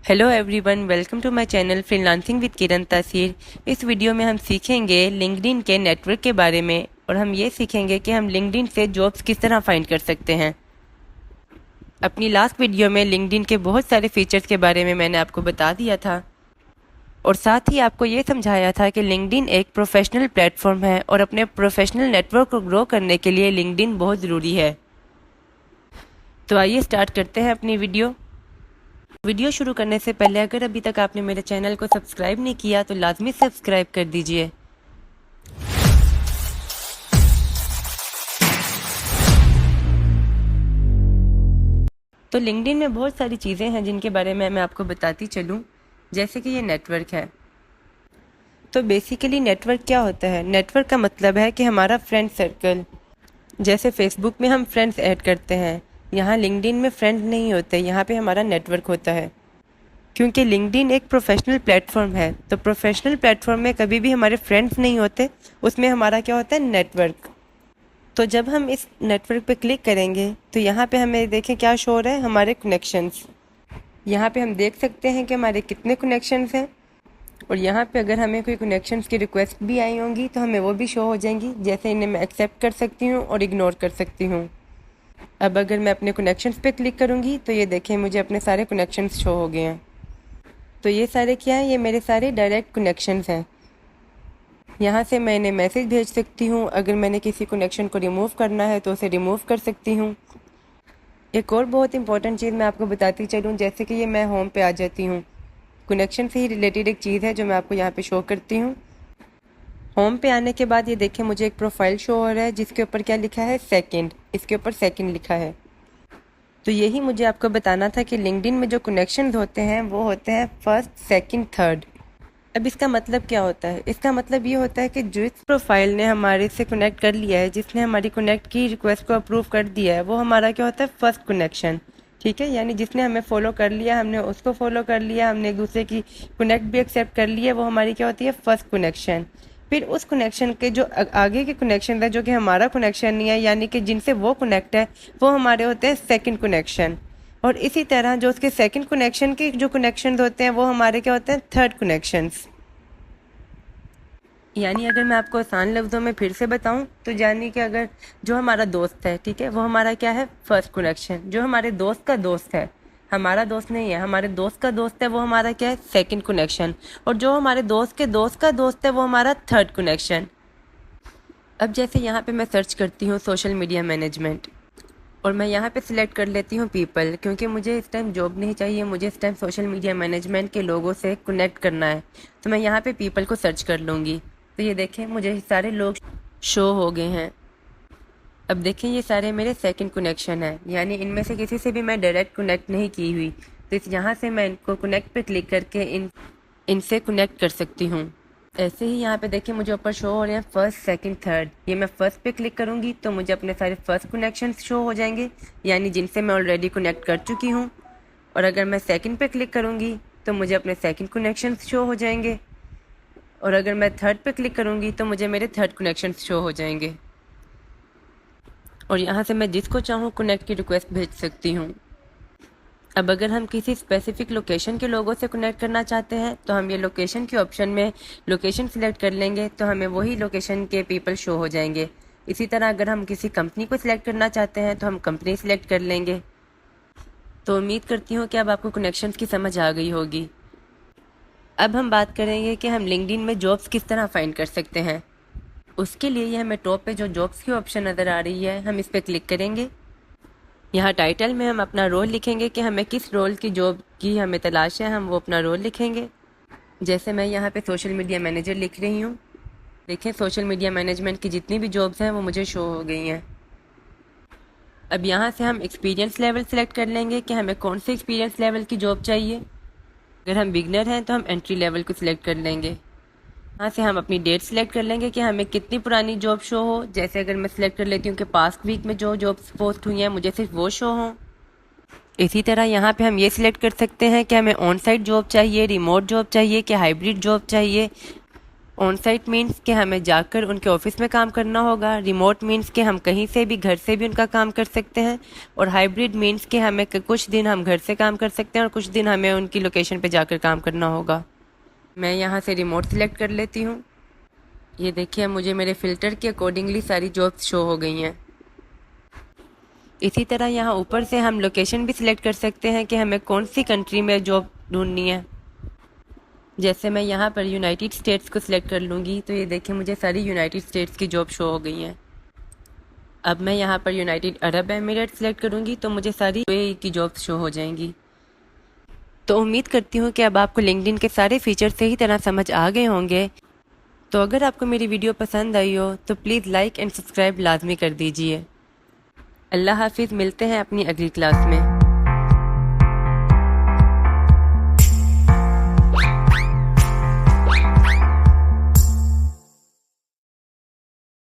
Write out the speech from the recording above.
Hello everyone, welcome to my channel freelancing with Kiran Tasir. इस video में हम सीखेंगे लिंक्डइन के नेटवर्क के बारे में और हम ये सीखेंगे कि हम लिंक्डइन से जॉब्स किस तरह फाइंड कर सकते हैं। अपनी लास्ट वीडियो में लिंक्डइन के बहुत सारे फीचर्स के बारे में मैंने आपको बता दिया था और साथ ही आपको ये समझाया था कि लिंक्डइन एक प्रोफेशनल प्लेटफॉर्म है और अपने प्रोफेशनल नेटवर्क को ग्रो करने के लिए लिंक्डइन बहुत ज़रूरी है। तो आइए स्टार्ट करते हैं अपनी वीडियो शुरू करने से पहले अगर अभी तक आपने मेरे चैनल को सब्सक्राइब नहीं किया तो लाजमी सब्सक्राइब कर दीजिए। तो लिंक्डइन में बहुत सारी चीज़ें हैं जिनके बारे में मैं आपको बताती चलूँ, जैसे कि ये नेटवर्क है। तो बेसिकली नेटवर्क क्या होता है? नेटवर्क का मतलब है कि हमारा फ्रेंड सर्कल, जैसे फेसबुक में हम फ्रेंड्स ऐड करते हैं, यहाँ लिंक्डइन में फ्रेंड नहीं होते, यहाँ पे हमारा नेटवर्क होता है। क्योंकि लिंक्डइन एक प्रोफेशनल प्लेटफॉर्म है, तो प्रोफेशनल प्लेटफॉर्म में कभी भी हमारे फ्रेंड्स नहीं होते, उसमें हमारा क्या होता है? नेटवर्क। तो जब हम इस नेटवर्क पे क्लिक करेंगे तो यहाँ पे हमें देखें क्या शो हो रहा है, हमारे कनेक्शंस। यहाँ पे हम देख सकते हैं कि हमारे कितने कनेक्शंस हैं और यहाँ पे अगर हमें कोई कनेक्शंस की रिक्वेस्ट भी आई होंगी तो हमें वो भी शो हो जाएंगी। जैसे इन्हें मैं एक्सेप्ट कर सकती हूँ और इग्नोर कर सकती हूँ। अब अगर मैं अपने कनेक्शंस पे क्लिक करूँगी तो ये देखें मुझे अपने सारे कनेक्शंस शो हो गए हैं। तो ये सारे क्या हैं? ये मेरे सारे डायरेक्ट कनेक्शंस हैं। यहाँ से मैं इन्हें मैसेज भेज सकती हूँ। अगर मैंने किसी कनेक्शन को रिमूव करना है तो उसे रिमूव कर सकती हूँ। एक और बहुत इंपॉर्टेंट चीज़ मैं आपको बताती चलूँ, जैसे कि ये मैं होम पे आ जाती हूँ। कनेक्शन से ही रिलेटेड एक चीज़ है जो मैं आपको यहाँ पे शो करती हूँ। होम पे आने के बाद ये देखें मुझे एक प्रोफाइल शो हो रहा है जिसके ऊपर क्या लिखा है? सेकंड। इसके ऊपर सेकंड लिखा है। तो यही मुझे आपको बताना था कि लिंक्डइन में जो कनेक्शंस होते हैं वो होते हैं फर्स्ट, सेकंड, थर्ड। अब इसका मतलब क्या होता है? इसका मतलब ये होता है कि जिस प्रोफाइल ने हमारे से कनेक्ट कर लिया है, जिसने हमारी कनेक्ट की रिक्वेस्ट को अप्रूव कर दिया है, वो हमारा क्या होता है? First connection. ठीक है, यानी जिसने हमें फॉलो कर लिया, हमने उसको फॉलो कर लिया, हमने एक दूसरे की कनेक्ट भी एक्सेप्ट कर लिया, वो हमारी क्या होती है? First connection. फिर उस कनेक्शन के जो आगे के कनेक्शन है जो कि हमारा कनेक्शन नहीं है, यानी कि जिनसे वो कनेक्ट है, वो हमारे होते हैं सेकंड कनेक्शन। और इसी तरह जो उसके सेकंड कनेक्शन के जो कनेक्शंस होते हैं वो हमारे क्या होते हैं? Third connections. यानी अगर मैं आपको आसान लफ्ज़ों में फिर से बताऊं तो यानी कि अगर जो हमारा दोस्त है, ठीक है, वो हमारा क्या है? First connection. जो हमारे दोस्त का दोस्त है, हमारा दोस्त नहीं है, हमारे दोस्त का दोस्त है, वो हमारा क्या है? Second connection. और जो हमारे दोस्त के दोस्त का दोस्त है वो हमारा थर्ड कनेक्शन। अब जैसे यहाँ पे मैं सर्च करती हूँ सोशल मीडिया मैनेजमेंट और मैं यहाँ पे सिलेक्ट कर लेती हूँ पीपल, क्योंकि मुझे इस टाइम जॉब नहीं चाहिए, मुझे इस टाइम सोशल मीडिया मैनेजमेंट के लोगों से कनेक्ट करना है। तो मैं यहाँ पे पीपल को सर्च कर लूँगी। तो ये देखें मुझे सारे लोग शो हो गए हैं। अब देखें ये सारे मेरे सेकंड कनेक्शन हैं, यानी इनमें से किसी से भी मैं डायरेक्ट कनेक्ट नहीं की हुई। तो इस यहाँ से मैं इनको कनेक्ट पे क्लिक करके इनसे कनेक्ट कर सकती हूँ। ऐसे ही यहाँ पे देखिए मुझे ऊपर शो हो रहे हैं फर्स्ट, सेकंड, थर्ड। ये मैं फर्स्ट पे क्लिक करूँगी तो मुझे अपने सारे फर्स्ट कनेक्शंस शो हो जाएंगे, यानी जिनसे मैं ऑलरेडी कनेक्ट कर चुकी हूँ। और अगर मैं सेकंड पे क्लिक करूँगी तो मुझे अपने सेकंड कनेक्शंस शो हो जाएंगे। और अगर मैं थर्ड पे क्लिक करूँगी तो मुझे मेरे थर्ड कनेक्शंस शो हो जाएंगे। और यहाँ से मैं जिसको चाहूँ कनेक्ट की रिक्वेस्ट भेज सकती हूँ। अब अगर हम किसी स्पेसिफिक लोकेशन के लोगों से कनेक्ट करना चाहते हैं तो हम ये लोकेशन के ऑप्शन में लोकेशन सिलेक्ट कर लेंगे तो हमें वही लोकेशन के पीपल शो हो जाएंगे। इसी तरह अगर हम किसी कंपनी को सिलेक्ट करना चाहते हैं तो हम कंपनी सिलेक्ट कर लेंगे। तो उम्मीद करती हूँ कि अब आपको कनेक्शंस की समझ आ गई होगी। अब हम बात करेंगे कि हम लिंक्डइन में जॉब्स किस तरह फाइंड कर सकते हैं। उसके लिए ये हमें टॉप पे जो जॉब्स की ऑप्शन नज़र आ रही है, हम इस पर क्लिक करेंगे। यहाँ टाइटल में हम अपना रोल लिखेंगे कि हमें किस रोल की जॉब की हमें तलाश है, हम वो अपना रोल लिखेंगे। जैसे मैं यहाँ पे सोशल मीडिया मैनेजर लिख रही हूँ। देखें सोशल मीडिया मैनेजमेंट की जितनी भी जॉब्स हैं वो मुझे शो हो गई हैं। अब यहाँ से हम एक्सपीरियंस लेवल सेलेक्ट कर लेंगे कि हमें कौन से एक्सपीरियंस लेवल की जॉब चाहिए। अगर हम बिगनर हैं तो हम एंट्री लेवल को सिलेक्ट कर लेंगे। यहाँ से हम अपनी डेट सिलेक्ट कर लेंगे कि हमें कितनी पुरानी जॉब शो हो। जैसे अगर मैं सिलेक्ट कर लेती हूँ कि पास्ट वीक में जो जॉब्स पोस्ट हुई हैं मुझे सिर्फ वो शो हों। इसी तरह यहाँ पे हम ये सिलेक्ट कर सकते हैं कि हमें ऑन साइट जॉब चाहिए, रिमोट जॉब चाहिए कि हाइब्रिड जॉब चाहिए। ऑन साइट मीन्स कि हमें जाकर उनके ऑफिस में काम करना होगा। रिमोट मीन्स कि हम कहीं से भी घर से भी उनका काम कर सकते हैं। और हाइब्रिड मीन्स कि हमें कुछ दिन हम घर से काम कर सकते हैं और कुछ दिन हमें उनकी लोकेशन पे जाकर काम करना होगा। मैं यहाँ से रिमोट सिलेक्ट कर लेती हूँ। ये देखिए मुझे मेरे फ़िल्टर के अकॉर्डिंगली सारी जॉब्स शो हो गई हैं। इसी तरह यहाँ ऊपर से हम लोकेशन भी सिलेक्ट कर सकते हैं कि हमें कौन सी कंट्री में जॉब ढूंढनी है। जैसे मैं यहाँ पर यूनाइटेड स्टेट्स को सिलेक्ट कर लूँगी तो ये देखिए मुझे सारी यूनाइटेड स्टेट्स की जॉब शो हो गई हैं। अब मैं यहाँ पर यूनाइटेड अरब एमिरेट सिलेक्ट करूँगी तो मुझे सारी यूएई की जॉब्स शो हो जाएंगी। तो उम्मीद करती हूँ कि अब आपको लिंक्डइन के सारे फीचर्स सही तरह समझ आ गए होंगे। तो अगर आपको मेरी वीडियो पसंद आई हो तो प्लीज़ लाइक एंड सब्सक्राइब लाजमी कर दीजिए। अल्लाह हाफिज़, मिलते हैं अपनी अगली क्लास में।